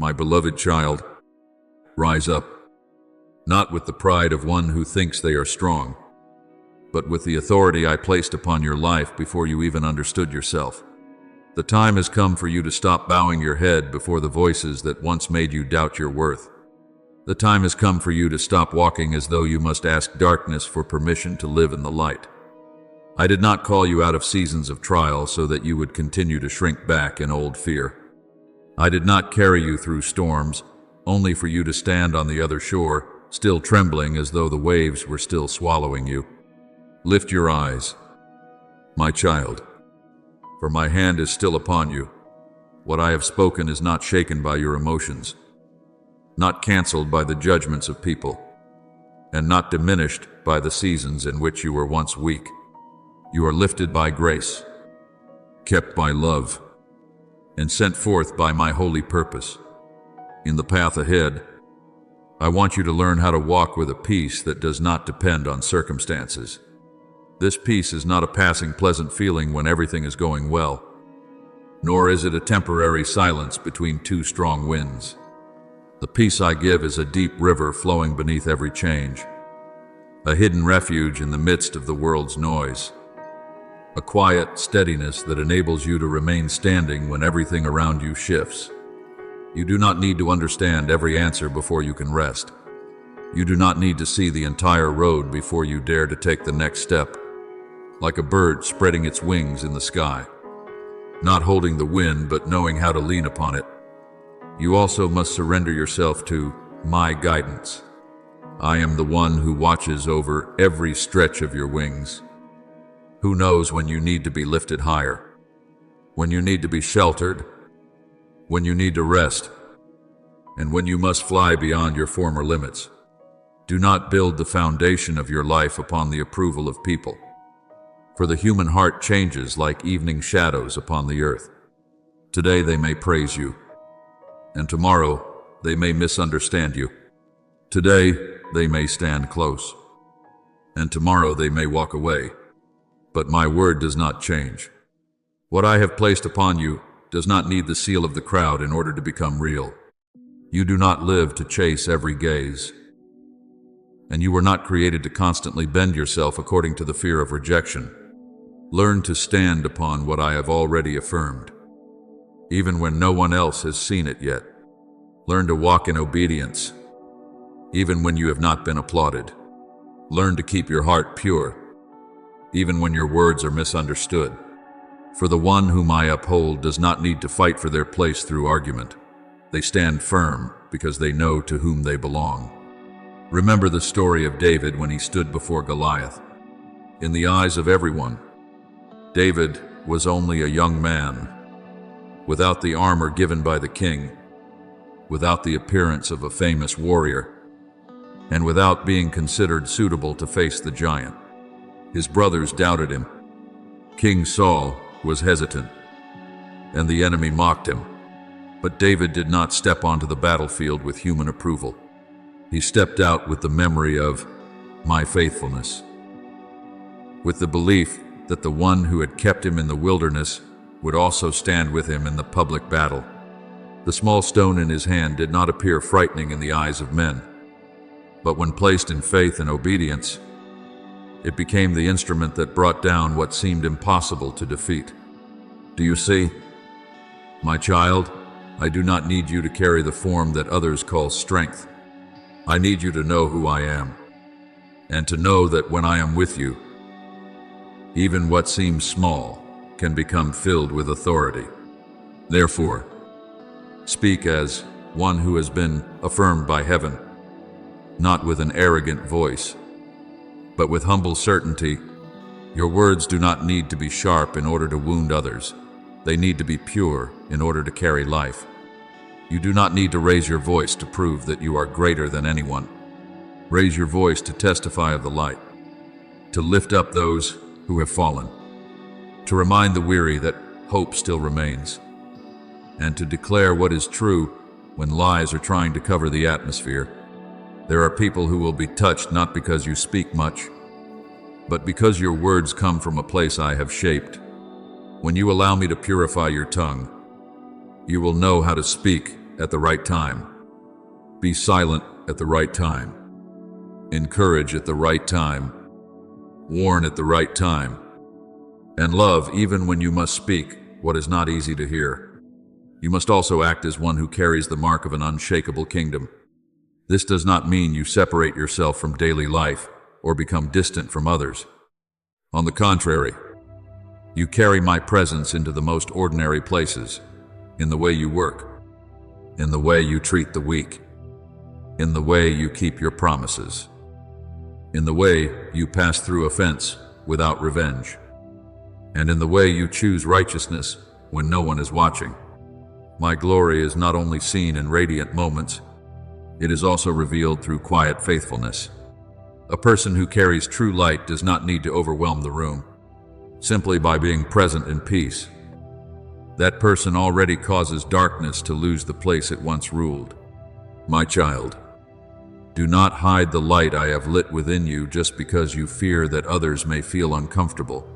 My beloved child, rise up, not with the pride of one who thinks they are strong, but with the authority I placed upon your life before you even understood yourself. The time has come for you to stop bowing your head before the voices that once made you doubt your worth. The time has come for you to stop walking as though you must ask darkness for permission to live in the light. I did not call you out of seasons of trial so that you would continue to shrink back in old fear. I did not carry you through storms, only for you to stand on the other shore, still trembling as though the waves were still swallowing you. Lift your eyes, my child, for my hand is still upon you. What I have spoken is not shaken by your emotions, not canceled by the judgments of people, and not diminished by the seasons in which you were once weak. You are lifted by grace, kept by love, and sent forth by my holy purpose. In the path ahead, I want you to learn how to walk with a peace that does not depend on circumstances. This peace is not a passing pleasant feeling when everything is going well, nor is it a temporary silence between two strong winds. The peace I give is a deep river flowing beneath every change, a hidden refuge in the midst of the world's noise, a quiet steadiness that enables you to remain standing when everything around you shifts. You do not need to understand every answer before you can rest. You do not need to see the entire road before you dare to take the next step, like a bird spreading its wings in the sky, not holding the wind but knowing how to lean upon it. You also must surrender yourself to my guidance. I am the one who watches over every stretch of your wings. Who knows when you need to be lifted higher, when you need to be sheltered, when you need to rest, and when you must fly beyond your former limits. Do not build the foundation of your life upon the approval of people, for the human heart changes like evening shadows upon the earth. Today they may praise you, and tomorrow they may misunderstand you. Today they may stand close, and tomorrow they may walk away. But my word does not change. What I have placed upon you does not need the seal of the crowd in order to become real. You do not live to chase every gaze, and you were not created to constantly bend yourself according to the fear of rejection. Learn to stand upon what I have already affirmed, even when no one else has seen it yet. Learn to walk in obedience, even when you have not been applauded. Learn to keep your heart pure, even when your words are misunderstood. For the one whom I uphold does not need to fight for their place through argument. They stand firm because they know to whom they belong. Remember the story of David when he stood before Goliath. In the eyes of everyone, David was only a young man, without the armor given by the king, without the appearance of a famous warrior, and without being considered suitable to face the giant. His brothers doubted him. King Saul was hesitant, and the enemy mocked him. But David did not step onto the battlefield with human approval. He stepped out with the memory of my faithfulness, with the belief that the one who had kept him in the wilderness would also stand with him in the public battle. The small stone in his hand did not appear frightening in the eyes of men, but when placed in faith and obedience, it became the instrument that brought down what seemed impossible to defeat. Do you see? My child, I do not need you to carry the form that others call strength. I need you to know who I am, and to know that when I am with you, even what seems small can become filled with authority. Therefore, speak as one who has been affirmed by heaven, not with an arrogant voice, but with humble certainty. Your words do not need to be sharp in order to wound others. They need to be pure in order to carry life. You do not need to raise your voice to prove that you are greater than anyone. Raise your voice to testify of the light, to lift up those who have fallen, to remind the weary that hope still remains, and to declare what is true when lies are trying to cover the atmosphere. There are people who will be touched not because you speak much, but because your words come from a place I have shaped. When you allow me to purify your tongue, you will know how to speak at the right time. Be silent at the right time. Encourage at the right time. Warn at the right time. And love even when you must speak what is not easy to hear. You must also act as one who carries the mark of an unshakable kingdom. This does not mean you separate yourself from daily life or become distant from others. On the contrary, you carry my presence into the most ordinary places, in the way you work, in the way you treat the weak, in the way you keep your promises, in the way you pass through offense without revenge, and in the way you choose righteousness when no one is watching. My glory is not only seen in radiant moments, it is also revealed through quiet faithfulness. A person who carries true light does not need to overwhelm the room. Simply by being present in peace, that person already causes darkness to lose the place it once ruled. My child, do not hide the light I have lit within you just because you fear that others may feel uncomfortable.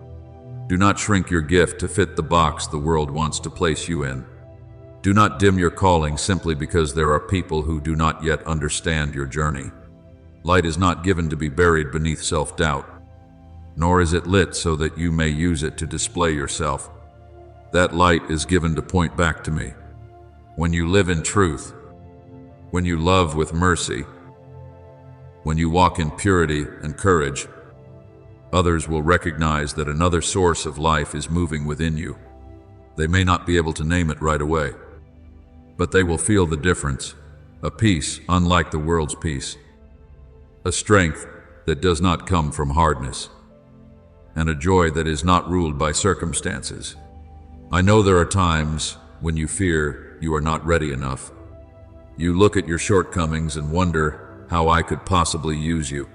Do not shrink your gift to fit the box the world wants to place you in. Do not dim your calling simply because there are people who do not yet understand your journey. Light is not given to be buried beneath self-doubt, nor is it lit so that you may use it to display yourself. That light is given to point back to me. When you live in truth, when you love with mercy, when you walk in purity and courage, others will recognize that another source of life is moving within you. They may not be able to name it right away, but they will feel the difference, a peace unlike the world's peace, a strength that does not come from hardness, and a joy that is not ruled by circumstances. I know there are times when you fear you are not ready enough. You look at your shortcomings and wonder how I could possibly use you.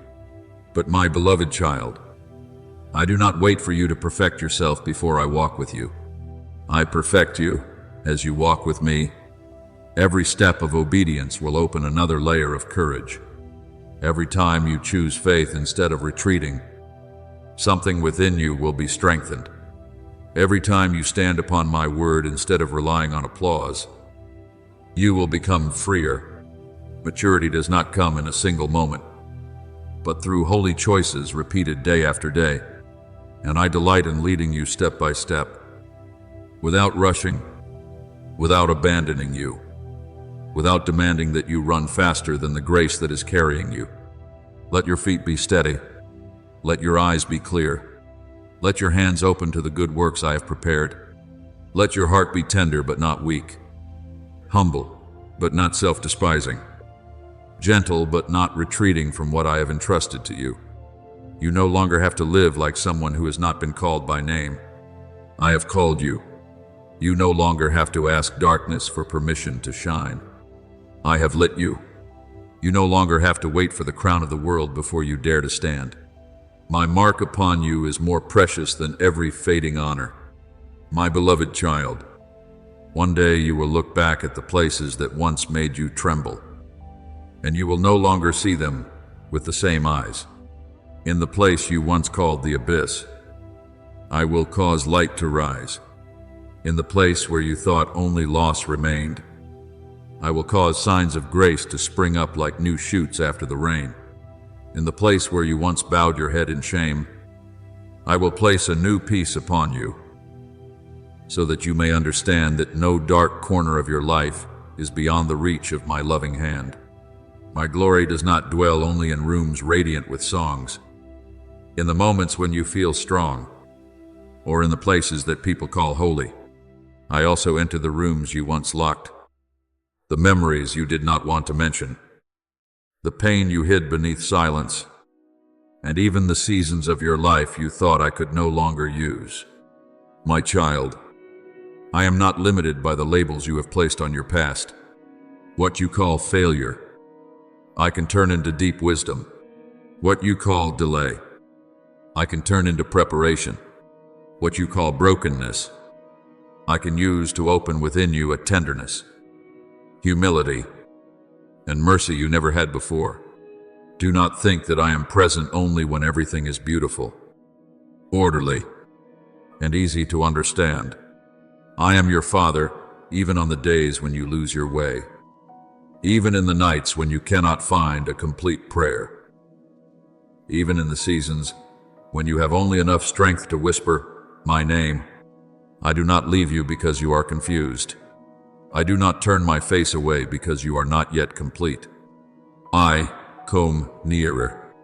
But my beloved child, I do not wait for you to perfect yourself before I walk with you. I perfect you as you walk with me. Every step of obedience will open another layer of courage. Every time you choose faith instead of retreating, something within you will be strengthened. Every time you stand upon my word instead of relying on applause, you will become freer. Maturity does not come in a single moment, but through holy choices repeated day after day, and I delight in leading you step by step, without rushing, without abandoning you, without demanding that you run faster than the grace that is carrying you. Let your feet be steady. Let your eyes be clear. Let your hands open to the good works I have prepared. Let your heart be tender but not weak, humble but not self-despising, gentle but not retreating from what I have entrusted to you. You no longer have to live like someone who has not been called by name. I have called you. You no longer have to ask darkness for permission to shine. I have lit you. You no longer have to wait for the crown of the world before you dare to stand. My mark upon you is more precious than every fading honor. My beloved child, one day you will look back at the places that once made you tremble, and you will no longer see them with the same eyes. In the place you once called the abyss, I will cause light to rise. In the place where you thought only loss remained, I will cause signs of grace to spring up like new shoots after the rain. In the place where you once bowed your head in shame, I will place a new peace upon you, so that you may understand that no dark corner of your life is beyond the reach of my loving hand. My glory does not dwell only in rooms radiant with songs. In the moments when you feel strong, or in the places that people call holy, I also enter the rooms you once locked, the memories you did not want to mention, the pain you hid beneath silence, and even the seasons of your life you thought I could no longer use. My child, I am not limited by the labels you have placed on your past. What you call failure, I can turn into deep wisdom. What you call delay, I can turn into preparation. What you call brokenness, I can use to open within you a tenderness, humility, and mercy you never had before. Do not think that I am present only when everything is beautiful, orderly, and easy to understand. I am your Father, even on the days when you lose your way. even in the nights when you cannot find a complete prayer, even in the seasons when you have only enough strength to whisper my name. I do not leave you because you are confused. I do not turn my face away because you are not yet complete. I come nearer,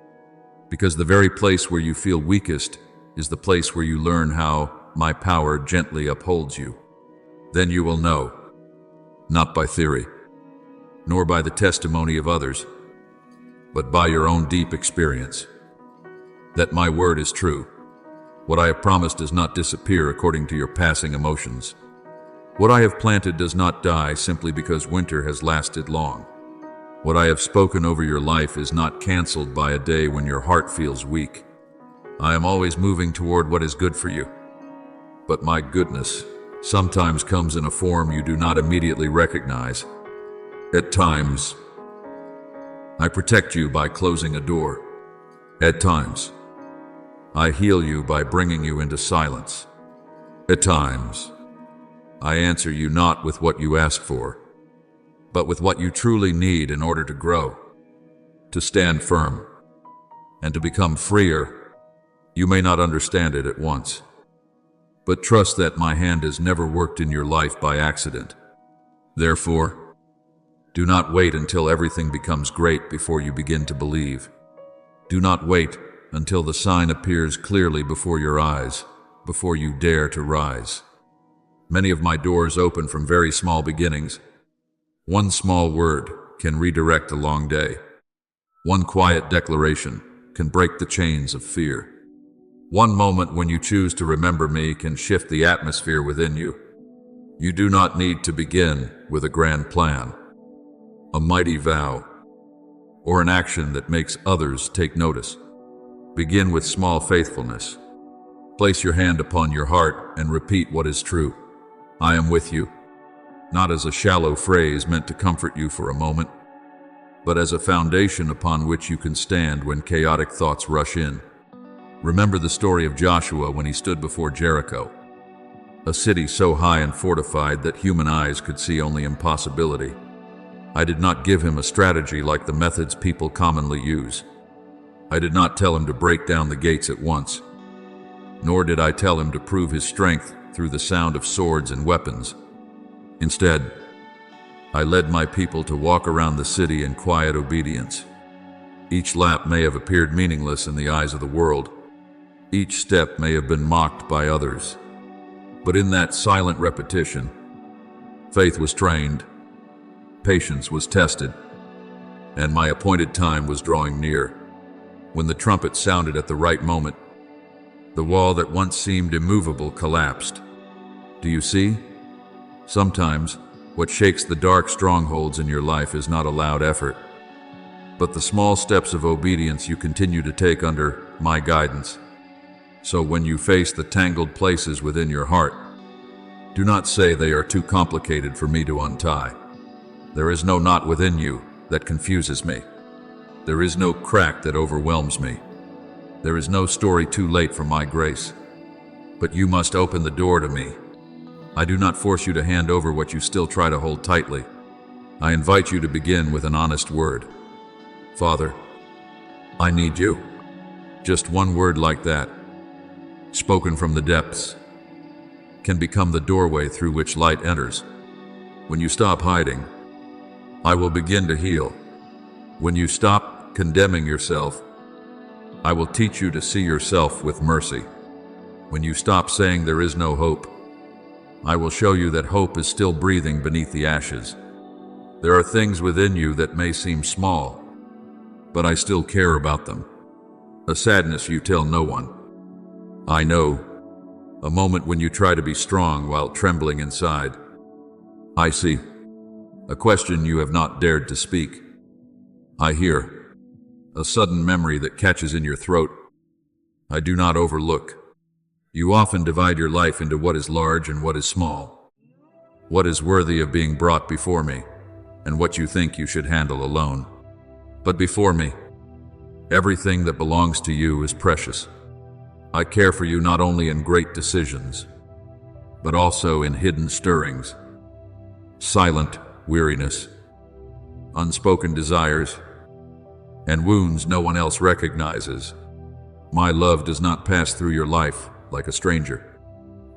because the very place where you feel weakest is the place where you learn how my power gently upholds you. Then you will know, not by theory, nor by the testimony of others, but by your own deep experience, that my word is true. What I have promised does not disappear according to your passing emotions. What I have planted does not die simply because winter has lasted long. What I have spoken over your life is not canceled by a day when your heart feels weak. I am always moving toward what is good for you. But my goodness sometimes comes in a form you do not immediately recognize. At times, I protect you by closing a door. At times, I heal you by bringing you into silence. At times, I answer you not with what you ask for, but with what you truly need in order to grow, to stand firm, and to become freer. You may not understand it at once, but trust that my hand has never worked in your life by accident. Therefore, do not wait until everything becomes great before you begin to believe. Do not wait until the sign appears clearly before your eyes, before you dare to rise. Many of my doors open from very small beginnings. One small word can redirect a long day. One quiet declaration can break the chains of fear. One moment when you choose to remember me can shift the atmosphere within you. You do not need to begin with a grand plan, a mighty vow, or an action that makes others take notice. Begin with small faithfulness. Place your hand upon your heart and repeat what is true. I am with you, not as a shallow phrase meant to comfort you for a moment, but as a foundation upon which you can stand when chaotic thoughts rush in. Remember the story of Joshua when he stood before Jericho, a city so high and fortified that human eyes could see only impossibility. I did not give him a strategy like the methods people commonly use. I did not tell him to break down the gates at once, nor did I tell him to prove his strength through the sound of swords and weapons. Instead, I led my people to walk around the city in quiet obedience. Each lap may have appeared meaningless in the eyes of the world. Each step may have been mocked by others. But in that silent repetition, faith was trained, patience was tested, and my appointed time was drawing near. When the trumpet sounded at the right moment, the wall that once seemed immovable collapsed. Do you see? Sometimes, what shakes the dark strongholds in your life is not a loud effort, but the small steps of obedience you continue to take under my guidance. So when you face the tangled places within your heart, do not say they are too complicated for me to untie. There is no knot within you that confuses me. There is no crack that overwhelms me. There is no story too late for my grace. But you must open the door to me. I do not force you to hand over what you still try to hold tightly. I invite you to begin with an honest word. Father, I need you. Just one word like that, spoken from the depths, can become the doorway through which light enters. When you stop hiding, I will begin to heal. When you stop condemning yourself, I will teach you to see yourself with mercy. When you stop saying there is no hope, I will show you that hope is still breathing beneath the ashes. There are things within you that may seem small, but I still care about them. A sadness you tell no one. I know, a moment when you try to be strong while trembling inside. I see, a question you have not dared to speak. I hear, a sudden memory that catches in your throat. I do not overlook. You often divide your life into what is large and what is small, what is worthy of being brought before me, and what you think you should handle alone. But before me, everything that belongs to you is precious. I care for you not only in great decisions, but also in hidden stirrings, silent weariness, unspoken desires, and wounds no one else recognizes. My love does not pass through your life like a stranger.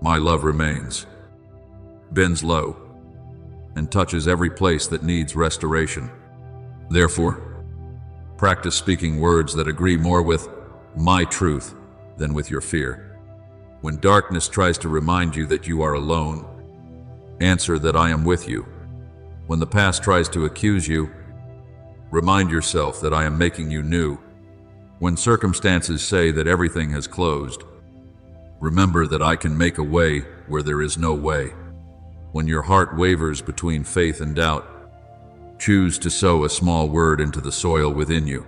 My love remains, bends low, and touches every place that needs restoration. Therefore, practice speaking words that agree more with my truth than with your fear. When darkness tries to remind you that you are alone, answer that I am with you. When the past tries to accuse you, remind yourself that I am making you new. When circumstances say that everything has closed, remember that I can make a way where there is no way. When your heart wavers between faith and doubt, choose to sow a small word into the soil within you.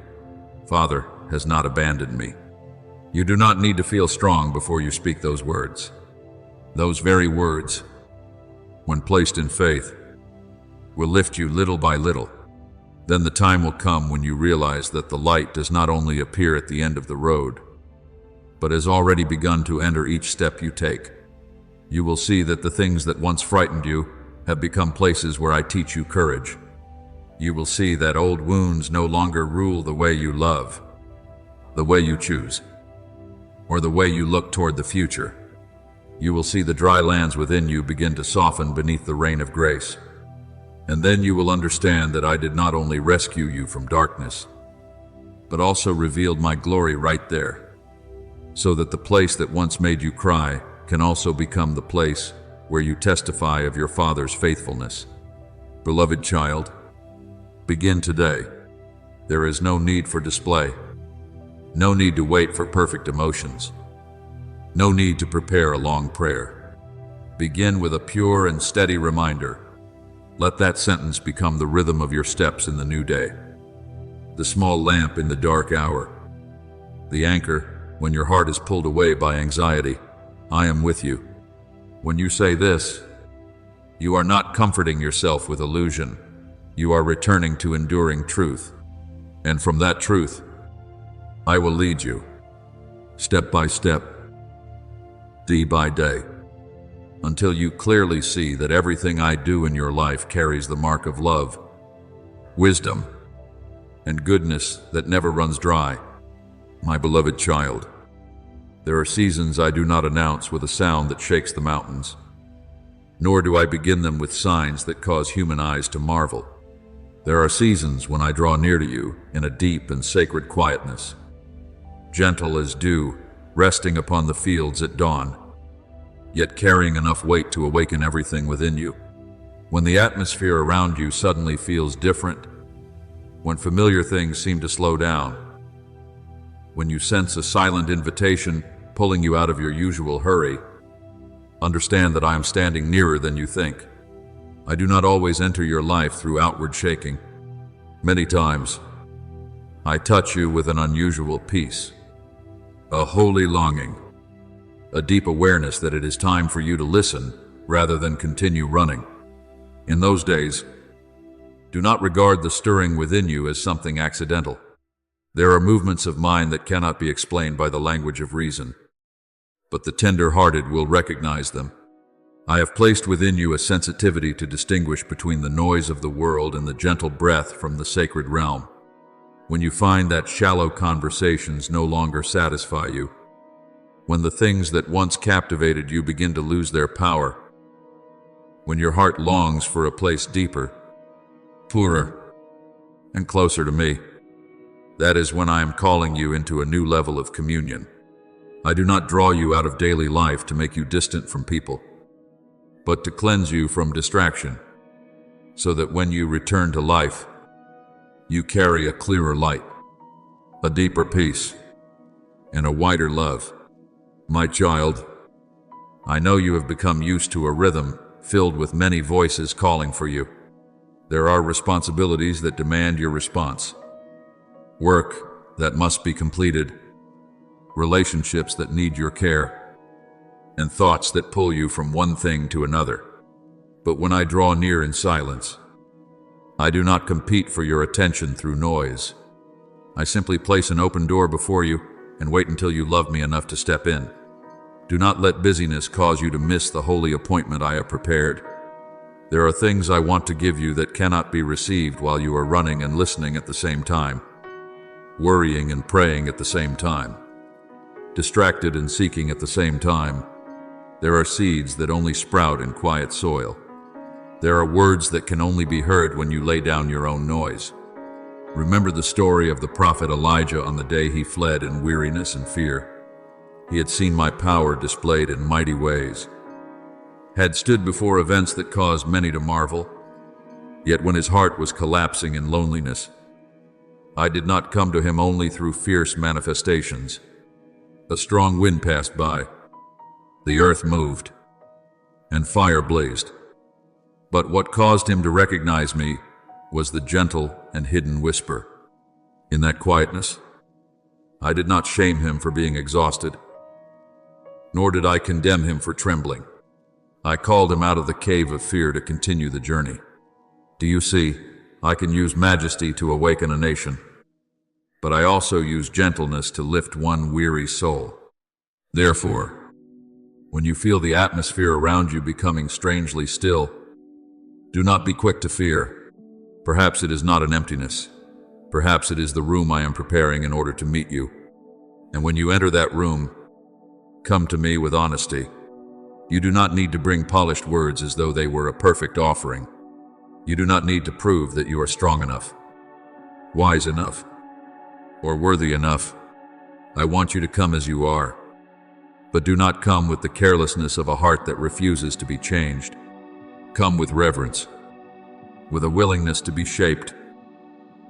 Father has not abandoned me. You do not need to feel strong before you speak those words. Those very words, when placed in faith, will lift you little by little. Then the time will come when you realize that the light does not only appear at the end of the road, but has already begun to enter each step you take. You will see that the things that once frightened you have become places where I teach you courage. You will see that old wounds no longer rule the way you love, the way you choose, or the way you look toward the future. You will see the dry lands within you begin to soften beneath the rain of grace. And then you will understand that I did not only rescue you from darkness, but also revealed my glory right there, so that the place that once made you cry can also become the place where you testify of your Father's faithfulness. Beloved child, begin today. There is no need for display, no need to wait for perfect emotions, no need to prepare a long prayer. Begin with a pure and steady reminder. Let that sentence become the rhythm of your steps in the new day, the small lamp in the dark hour, the anchor when your heart is pulled away by anxiety. I am with you. When you say this, you are not comforting yourself with illusion. You are returning to enduring truth. And from that truth, I will lead you, step by step, day by day, until you clearly see that everything I do in your life carries the mark of love, wisdom, and goodness that never runs dry. My beloved child, there are seasons I do not announce with a sound that shakes the mountains, nor do I begin them with signs that cause human eyes to marvel. There are seasons when I draw near to you in a deep and sacred quietness, gentle as dew resting upon the fields at dawn, yet carrying enough weight to awaken everything within you. When the atmosphere around you suddenly feels different, when familiar things seem to slow down, when you sense a silent invitation pulling you out of your usual hurry, understand that I am standing nearer than you think. I do not always enter your life through outward shaking. Many times, I touch you with an unusual peace, a holy longing, a deep awareness that it is time for you to listen rather than continue running. In those days, do not regard the stirring within you as something accidental. There are movements of mind that cannot be explained by the language of reason, but the tender-hearted will recognize them. I have placed within you a sensitivity to distinguish between the noise of the world and the gentle breath from the sacred realm. When you find that shallow conversations no longer satisfy you, when the things that once captivated you begin to lose their power, when your heart longs for a place deeper, purer, and closer to me, that is when I am calling you into a new level of communion. I do not draw you out of daily life to make you distant from people, but to cleanse you from distraction, so that when you return to life, you carry a clearer light, a deeper peace, and a wider love. My child, I know you have become used to a rhythm filled with many voices calling for you. There are responsibilities that demand your response, work that must be completed, relationships that need your care, and thoughts that pull you from one thing to another. But when I draw near in silence, I do not compete for your attention through noise. I simply place an open door before you and wait until you love me enough to step in. Do not let busyness cause you to miss the holy appointment I have prepared. There are things I want to give you that cannot be received while you are running and listening at the same time, worrying and praying at the same time, distracted and seeking at the same time. There are seeds that only sprout in quiet soil. There are words that can only be heard when you lay down your own noise. Remember the story of the prophet Elijah on the day he fled in weariness and fear. He had seen my power displayed in mighty ways, had stood before events that caused many to marvel. Yet when his heart was collapsing in loneliness, I did not come to him only through fierce manifestations. A strong wind passed by, the earth moved, and fire blazed. But what caused him to recognize me was the gentle and hidden whisper. In that quietness, I did not shame him for being exhausted, nor did I condemn him for trembling. I called him out of the cave of fear to continue the journey. Do you see, I can use majesty to awaken a nation, but I also use gentleness to lift one weary soul. Therefore, when you feel the atmosphere around you becoming strangely still, do not be quick to fear. Perhaps it is not an emptiness. Perhaps it is the room I am preparing in order to meet you. And when you enter that room, come to me with honesty. You do not need to bring polished words as though they were a perfect offering. You do not need to prove that you are strong enough, wise enough, or worthy enough. I want you to come as you are, but do not come with the carelessness of a heart that refuses to be changed. Come with reverence, with a willingness to be shaped,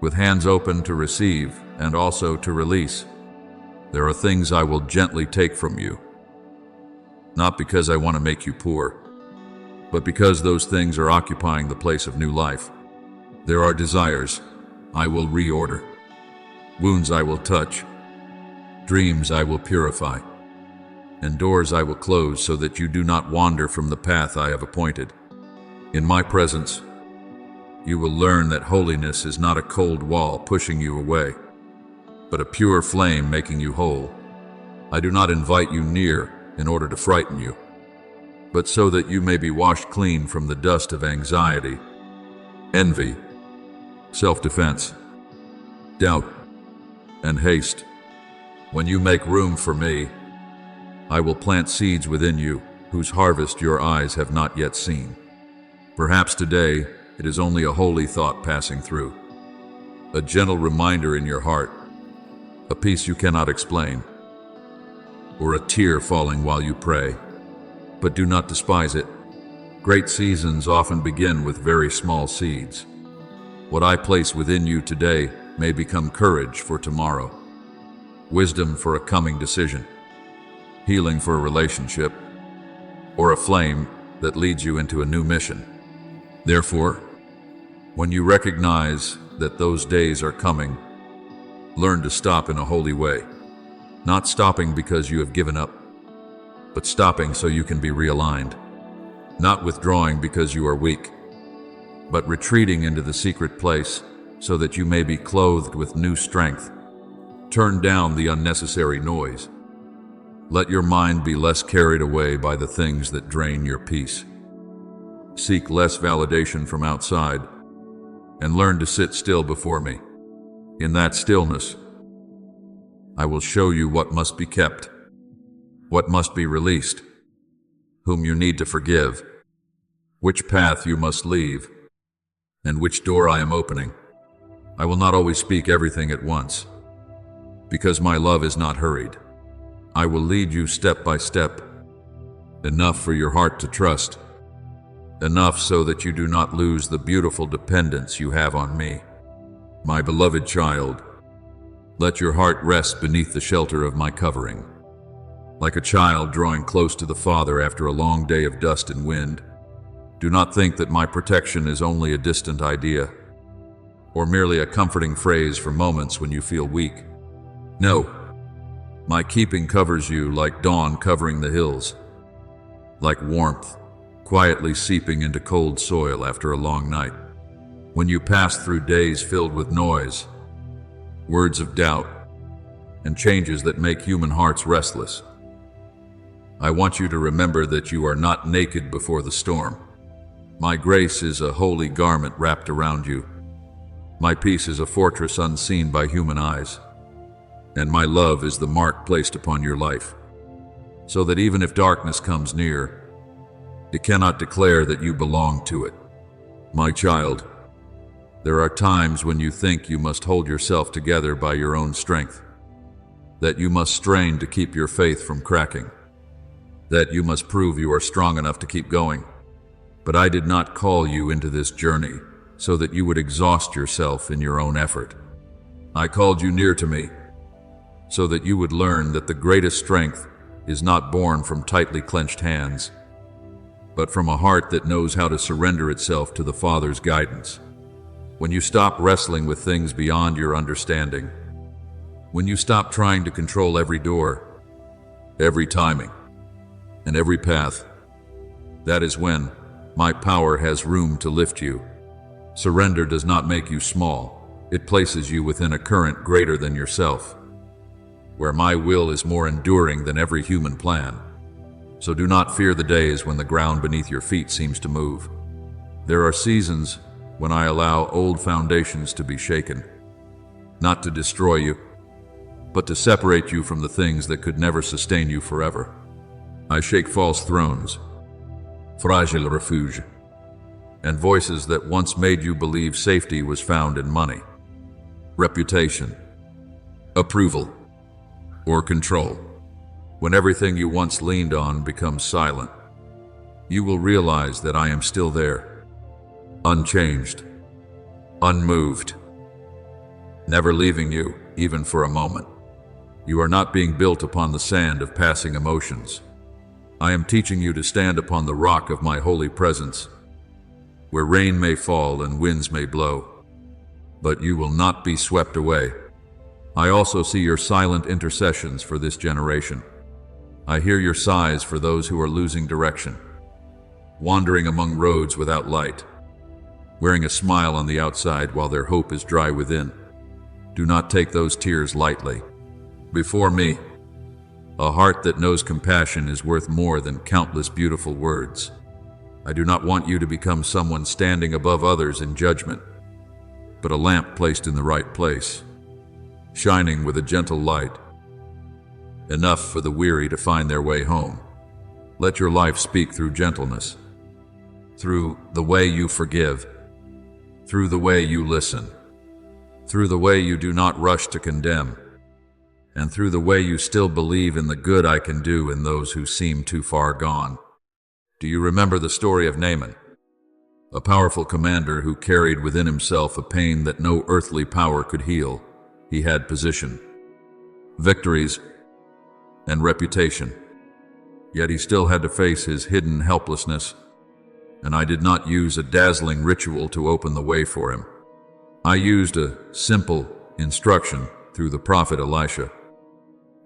with hands open to receive and also to release. There are things I will gently take from you, not because I want to make you poor, but because those things are occupying the place of new life. There are desires I will reorder, wounds I will touch, dreams I will purify, and doors I will close so that you do not wander from the path I have appointed. In my presence, you will learn that holiness is not a cold wall pushing you away, but a pure flame making you whole. I do not invite you near in order to frighten you, but so that you may be washed clean from the dust of anxiety, envy, self-defense, doubt, and haste. When you make room for me, I will plant seeds within you whose harvest your eyes have not yet seen. Perhaps today it is only a holy thought passing through, a gentle reminder in your heart, a peace you cannot explain, or a tear falling while you pray. But do not despise it. Great seasons often begin with very small seeds. What I place within you today may become courage for tomorrow, wisdom for a coming decision, healing for a relationship, or a flame that leads you into a new mission. Therefore, when you recognize that those days are coming, learn to stop in a holy way, not stopping because you have given up, but stopping so you can be realigned, not withdrawing because you are weak, but retreating into the secret place so that you may be clothed with new strength. Turn down the unnecessary noise. Let your mind be less carried away by the things that drain your peace. Seek less validation from outside, and learn to sit still before me. In that stillness, I will show you what must be kept, what must be released, whom you need to forgive, which path you must leave, and which door I am opening. I will not always speak everything at once, because my love is not hurried. I will lead you step by step, enough for your heart to trust, enough so that you do not lose the beautiful dependence you have on me. My beloved child, let your heart rest beneath the shelter of my covering. Like a child drawing close to the Father after a long day of dust and wind, do not think that my protection is only a distant idea, or merely a comforting phrase for moments when you feel weak. No, my keeping covers you like dawn covering the hills, like warmth quietly seeping into cold soil after a long night. When you pass through days filled with noise, words of doubt, and changes that make human hearts restless, I want you to remember that you are not naked before the storm. My grace is a holy garment wrapped around you. My peace is a fortress unseen by human eyes. And my love is the mark placed upon your life, so that even if darkness comes near, it cannot declare that you belong to it. My child, there are times when you think you must hold yourself together by your own strength, that you must strain to keep your faith from cracking, that you must prove you are strong enough to keep going. But I did not call you into this journey so that you would exhaust yourself in your own effort. I called you near to me so that you would learn that the greatest strength is not born from tightly clenched hands, but from a heart that knows how to surrender itself to the Father's guidance. When you stop wrestling with things beyond your understanding, when you stop trying to control every door, every timing, and every path, that is when my power has room to lift you. Surrender does not make you small. It places you within a current greater than yourself, where my will is more enduring than every human plan. So do not fear the days when the ground beneath your feet seems to move. There are seasons when I allow old foundations to be shaken, not to destroy you, but to separate you from the things that could never sustain you forever. I shake false thrones, fragile refuge, and voices that once made you believe safety was found in money, reputation, approval, or control. When everything you once leaned on becomes silent, you will realize that I am still there, unchanged, unmoved, never leaving you, even for a moment. You are not being built upon the sand of passing emotions. I am teaching you to stand upon the rock of my holy presence, where rain may fall and winds may blow, but you will not be swept away. I also see your silent intercessions for this generation. I hear your sighs for those who are losing direction, wandering among roads without light, wearing a smile on the outside while their hope is dry within. Do not take those tears lightly. Before me, a heart that knows compassion is worth more than countless beautiful words. I do not want you to become someone standing above others in judgment, but a lamp placed in the right place, shining with a gentle light, enough for the weary to find their way home. Let your life speak through gentleness, through the way you forgive, through the way you listen, through the way you do not rush to condemn, and through the way you still believe in the good I can do in those who seem too far gone. Do you remember the story of Naaman, a powerful commander who carried within himself a pain that no earthly power could heal? He had position, victories, and reputation, yet he still had to face his hidden helplessness, and I did not use a dazzling ritual to open the way for him. I used a simple instruction through the prophet Elisha,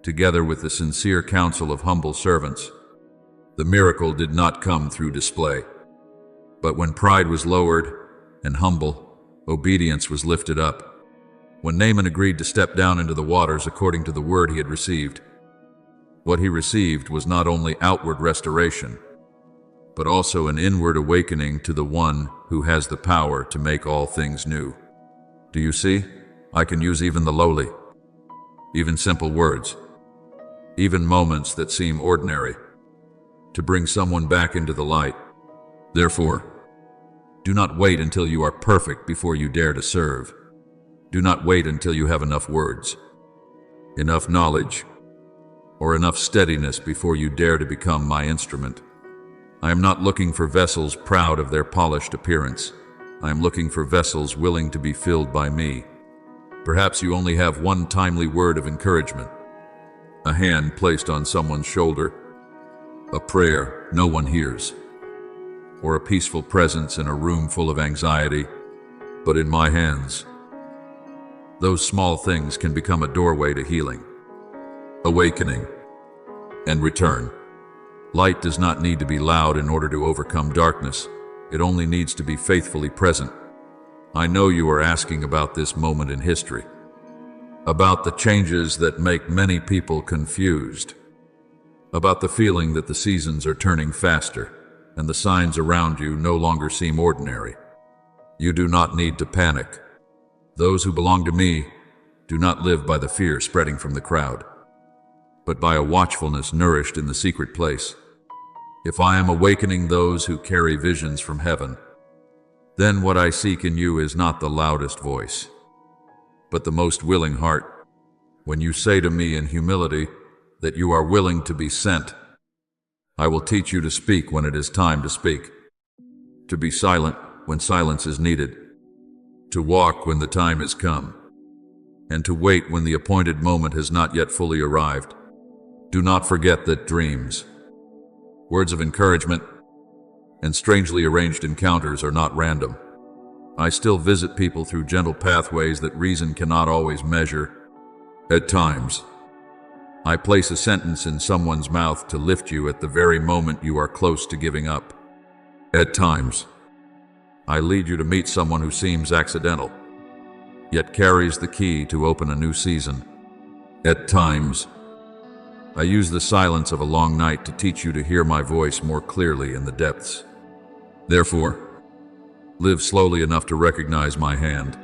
together with the sincere counsel of humble servants. The miracle did not come through display, but when pride was lowered and humble obedience was lifted up. When Naaman agreed to step down into the waters according to the word he had received, what he received was not only outward restoration, but also an inward awakening to the one who has the power to make all things new. Do you see? I can use even the lowly, even simple words, even moments that seem ordinary, to bring someone back into the light. Therefore, do not wait until you are perfect before you dare to serve. Do not wait until you have enough words, enough knowledge, or enough steadiness before you dare to become my instrument. I am not looking for vessels proud of their polished appearance. I am looking for vessels willing to be filled by me. Perhaps you only have one timely word of encouragement, a hand placed on someone's shoulder, a prayer no one hears, or a peaceful presence in a room full of anxiety. But in my hands, those small things can become a doorway to healing, awakening, and return. Light does not need to be loud in order to overcome darkness. It only needs to be faithfully present. I know you are asking about this moment in history, about the changes that make many people confused, about the feeling that the seasons are turning faster, and the signs around you no longer seem ordinary. You do not need to panic. Those who belong to me do not live by the fear spreading from the crowd, but by a watchfulness nourished in the secret place. If I am awakening those who carry visions from heaven, then what I seek in you is not the loudest voice, but the most willing heart. When you say to me in humility that you are willing to be sent, I will teach you to speak when it is time to speak, to be silent when silence is needed, to walk when the time has come, and to wait when the appointed moment has not yet fully arrived. Do not forget that dreams, words of encouragement, and strangely arranged encounters are not random. I still visit people through gentle pathways that reason cannot always measure. At times, I place a sentence in someone's mouth to lift you at the very moment you are close to giving up. At times, I lead you to meet someone who seems accidental, yet carries the key to open a new season. At times, I use the silence of a long night to teach you to hear my voice more clearly in the depths. Therefore, live slowly enough to recognize my hand,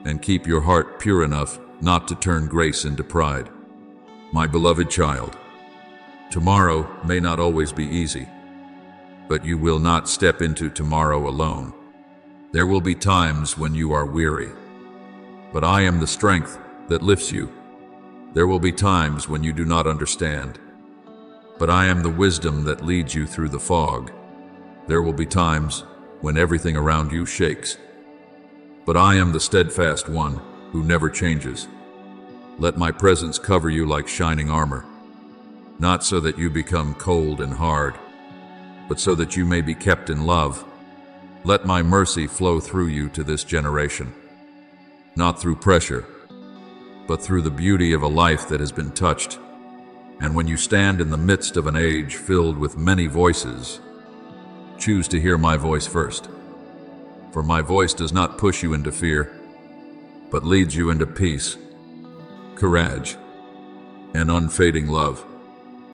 and keep your heart pure enough not to turn grace into pride. My beloved child, tomorrow may not always be easy, but you will not step into tomorrow alone. There will be times when you are weary, but I am the strength that lifts you. There will be times when you do not understand, but I am the wisdom that leads you through the fog. There will be times when everything around you shakes, but I am the steadfast one who never changes. Let my presence cover you like shining armor, not so that you become cold and hard, but so that you may be kept in love. Let my mercy flow through you to this generation, not through pressure, but through the beauty of a life that has been touched. And when you stand in the midst of an age filled with many voices, choose to hear my voice first. For my voice does not push you into fear, but leads you into peace, courage, and unfading love.